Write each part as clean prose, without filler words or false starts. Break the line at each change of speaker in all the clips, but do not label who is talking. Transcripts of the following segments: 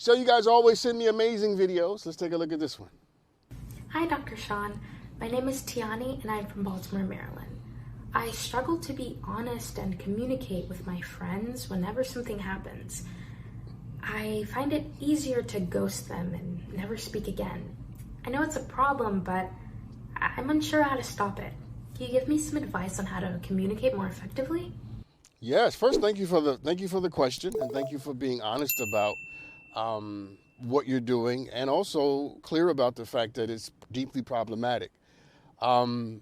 So you guys always send me amazing videos. Let's take a look at this one.
Hi, Dr. Sean. My name is Tiani, and I'm from Baltimore, Maryland. I struggle to be honest and communicate with my friends whenever something happens. I find it easier to ghost them and never speak again. I know it's a problem, but I'm unsure how to stop it. Can you give me some advice on how to communicate more effectively?
Yes. First, thank you for the question, and thank you for being honest about what you're doing, and also clear about the fact that it's deeply problematic. Um,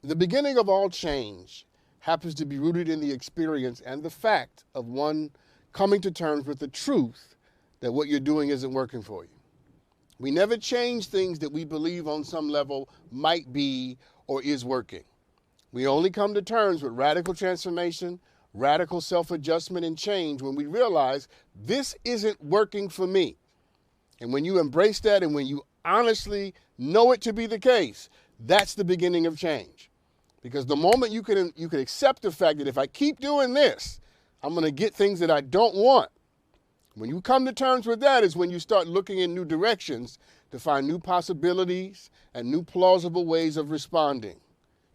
the beginning of all change happens to be rooted in the experience and the fact of one coming to terms with the truth that what you're doing isn't working for you. We never change things that we believe on some level might be or is working. We only come to terms with radical transformation, radical self-adjustment and change when we realize this isn't working for me. And when you embrace that and when you honestly know it to be the case, that's the beginning of change. Because the moment you can accept the fact that if I keep doing this, I'm going to get things that I don't want. When you come to terms with that is when you start looking in new directions to find new possibilities and new plausible ways of responding.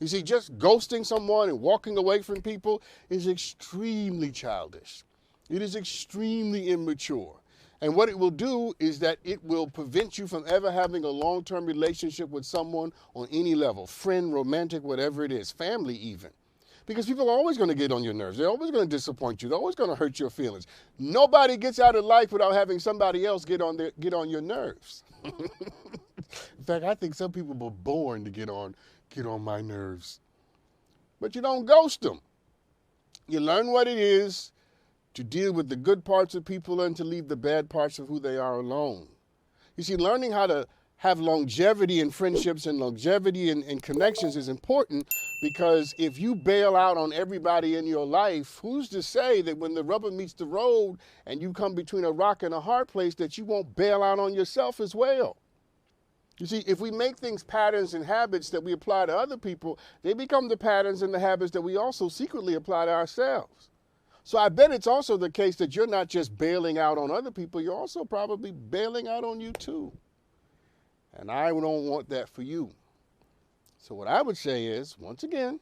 You see, just ghosting someone and walking away from people is extremely childish. It is extremely immature. And what it will do is that it will prevent you from ever having a long-term relationship with someone on any level, friend, romantic, whatever it is, family even. Because people are always going to get on your nerves. They're always going to disappoint you. They're always going to hurt your feelings. Nobody gets out of life without having somebody else get on your nerves. In fact, I think some people were born to get on my nerves. But you don't ghost them. You learn what it is to deal with the good parts of people and to leave the bad parts of who they are alone. You see, learning how to have longevity in friendships and longevity in connections is important, because if you bail out on everybody in your life, who's to say that when the rubber meets the road and you come between a rock and a hard place that you won't bail out on yourself as well? You see, if we make things patterns and habits that we apply to other people, they become the patterns and the habits that we also secretly apply to ourselves. So I bet it's also the case that you're not just bailing out on other people, you're also probably bailing out on you too. And I don't want that for you. So what I would say is, once again,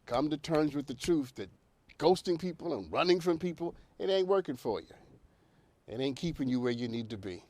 come to terms with the truth that ghosting people and running from people, it ain't working for you. It ain't keeping you where you need to be.